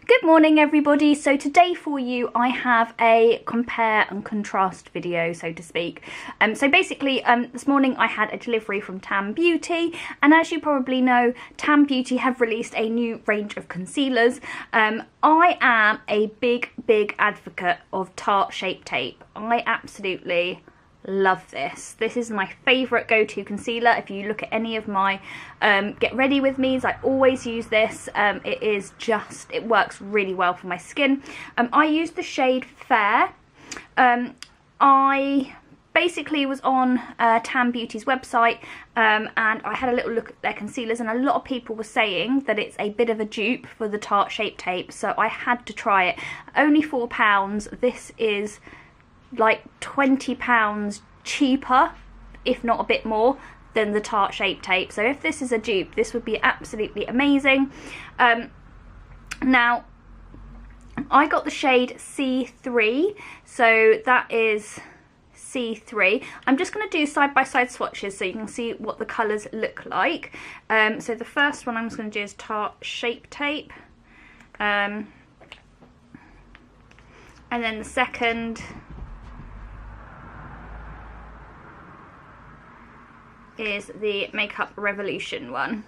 Good morning everybody. So today for you I have a compare and contrast video, so to speak. So basically this morning I had a delivery from Tam Beauty, and as you probably know, Tam Beauty have released a new range of concealers. I am a big advocate of Tarte Shape Tape. I absolutely love this. This is my favourite go-to concealer. If you look at any of my get ready with me's, I always use this. It works really well for my skin. I use the shade Fair. I basically was on Tam Beauty's website and I had a little look at their concealers, and a lot of people were saying that it's a bit of a dupe for the Tarte Shape Tape, so I had to try it. Only £4. This is like £20 cheaper, if not a bit more, than the Tarte Shape Tape. So if this is a dupe, this would be absolutely amazing. Now I got the shade C3, so that is C3. I'm just going to do side-by-side swatches so you can see what the colours look like. So the first one I'm just going to do is Tarte Shape Tape, and then the second is the Makeup Revolution one.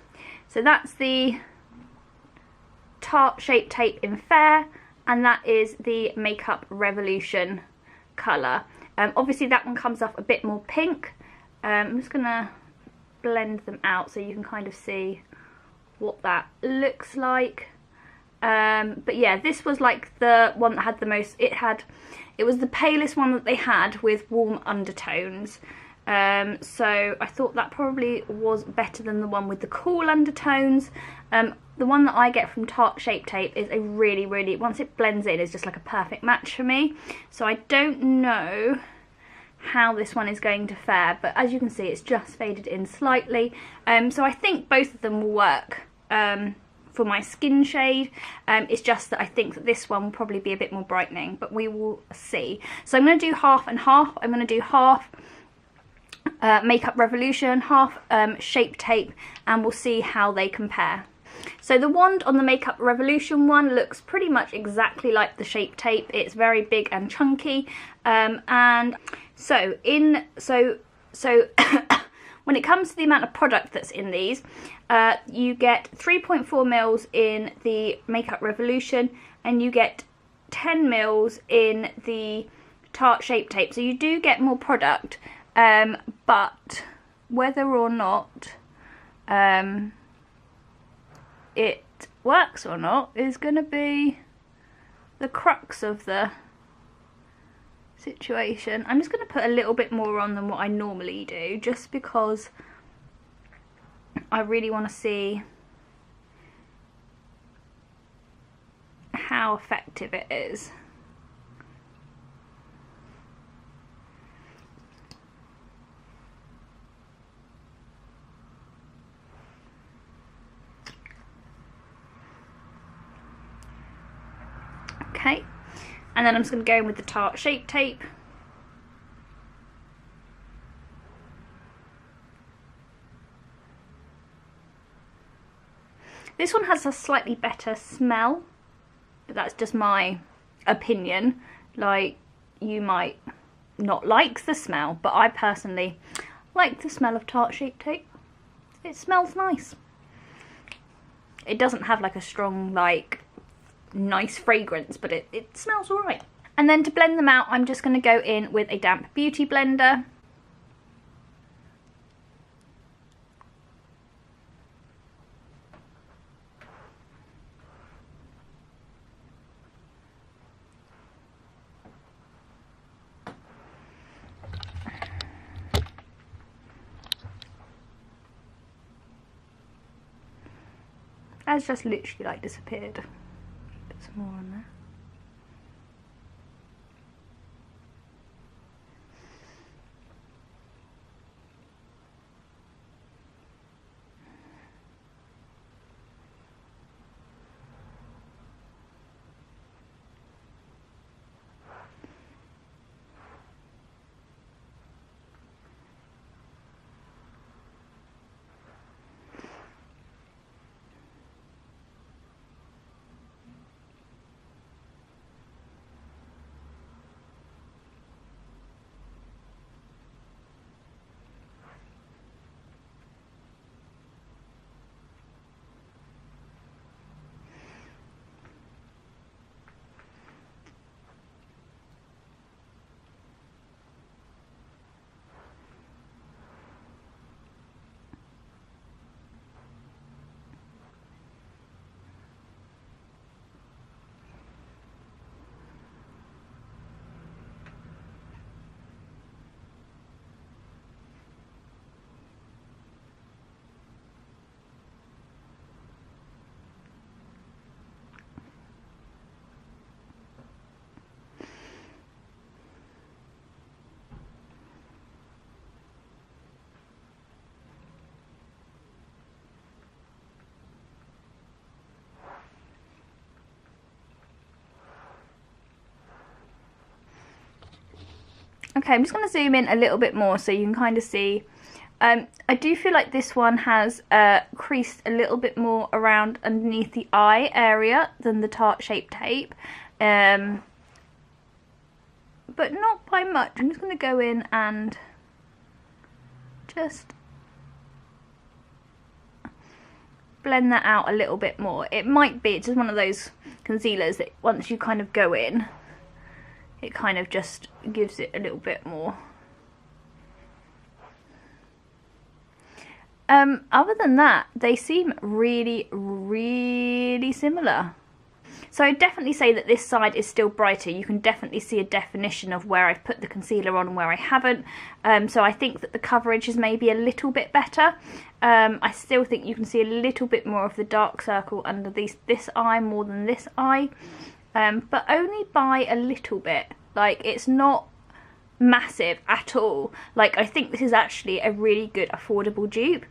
So that's the Tarte Shape Tape in Fair, and that is the Makeup Revolution colour. Obviously that one comes off a bit more pink. I'm just gonna blend them out so you can kind of see what that looks like. But yeah, this was like the one that had the most, it was the palest one that they had with warm undertones. So I thought that probably was better than the one with the cool undertones. The one that I get from Tarte Shape Tape is a really, once it blends in, is just like a perfect match for me. So I don't know how this one is going to fare, but as you can see, it's just faded in slightly. So I think both of them will work for my skin shade. It's just that I think that this one will probably be a bit more brightening, but we will see. So I'm going to do half and half. I'm going to do half Makeup Revolution, half Shape Tape, and we'll see how they compare. So the wand on the Makeup Revolution one looks pretty much exactly like the Shape Tape. It's very big and chunky, and so when it comes to the amount of product that's in these, you get 3.4 mils in the Makeup Revolution, and you get 10 mils in the Tarte Shape Tape. So you do get more product. But whether or not it works or not is going to be the crux of the situation. I'm just going to put a little bit more on than what I normally do, just because I really want to see how effective it is. Okay, and then I'm just going to go in with the Tarte Shape Tape. This one has a slightly better smell, but that's just my opinion. Like, you might not like the smell, but I personally like the smell of Tarte Shape Tape. It smells nice. It doesn't have like a strong, like, nice fragrance, but it smells alright. And then to blend them out, I'm just going to go in with a damp beauty blender. That's just literally like disappeared. Some more on there. Okay, I'm just going to zoom in a little bit more so you can kind of see. I do feel like this one has creased a little bit more around underneath the eye area than the Tarte Shape Tape. But not by much. I'm just going to go in and just blend that out a little bit more. It might be, it's just one of those concealers that once you kind of go in, it kind of just gives it a little bit more. Other than that, they seem really, really similar. So I'd definitely say that this side is still brighter. You can definitely see a definition of where I've put the concealer on and where I haven't. So I think that the coverage is maybe a little bit better. I still think you can see a little bit more of the dark circle under this eye more than this eye. But only by a little bit. Like, it's not massive at all. Like, I think this is actually a really good affordable dupe.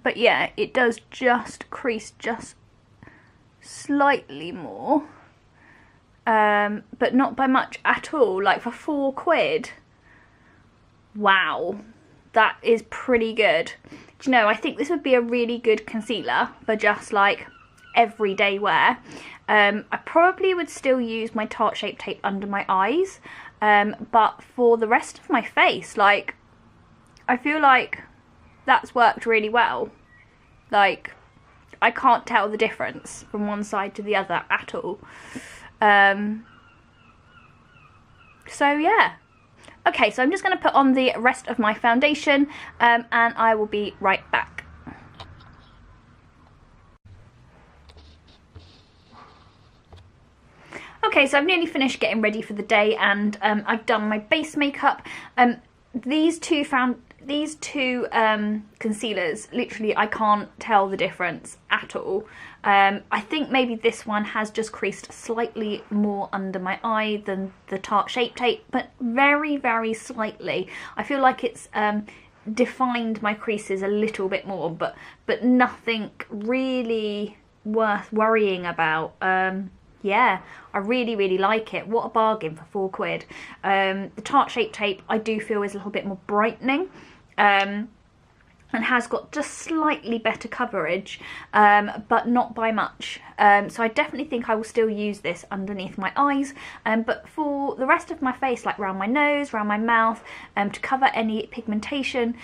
But yeah, it does just crease just slightly more, but not by much at all. Like, for £4, wow, that is pretty good. Do you know, I think this would be a really good concealer for just like everyday wear. I probably would still use my Tarte Shape Tape under my eyes, but for the rest of my face, like, I feel like that's worked really well. Like, I can't tell the difference from one side to the other at all. So yeah. Okay, so I'm just going to put on the rest of my foundation, and I will be right back. Okay, so I've nearly finished getting ready for the day, and I've done my base makeup. These two concealers, literally I can't tell the difference at all. I think maybe this one has just creased slightly more under my eye than the Tarte Shape Tape, but very, very slightly. I feel like it's defined my creases a little bit more, but nothing really worth worrying about. Yeah, I really, really like it. What a bargain for £4. The Tarte Shape Tape I do feel is a little bit more brightening, and has got just slightly better coverage, but not by much. So I definitely think I will still use this underneath my eyes, but for the rest of my face, like around my nose, around my mouth, to cover any pigmentation,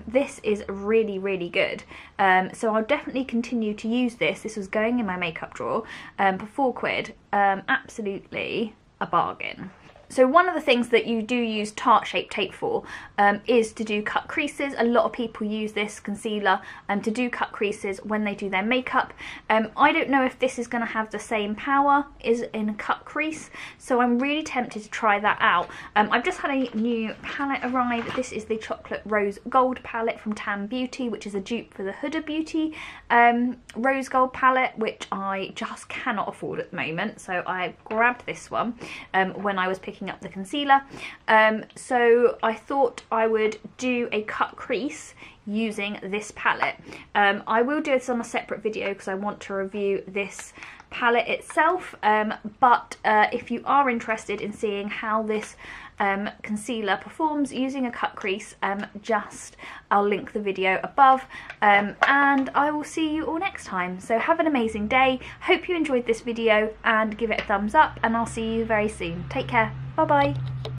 this is really, really good. So I'll definitely continue to use this. This was going in my makeup drawer for £4. Absolutely a bargain. So one of the things that you do use Tarte Shape Tape for is to do cut creases. A lot of people use this concealer to do cut creases when they do their makeup. I don't know if this is going to have the same power as in a cut crease, so I'm really tempted to try that out. I've just had a new palette arrive. This is the Chocolate Rose Gold palette from Tan Beauty, which is a dupe for the Huda Beauty Rose Gold palette, which I just cannot afford at the moment, so I grabbed this one when I was picking up the concealer. So I thought I would do a cut crease using this palette. I will do this on a separate video because I want to review this palette itself, but if you are interested in seeing how this concealer performs using a cut crease, I'll link the video above, and I will see you all next time. So have an amazing day. Hope you enjoyed this video and give it a thumbs up, and I'll see you very soon. Take care. Bye bye.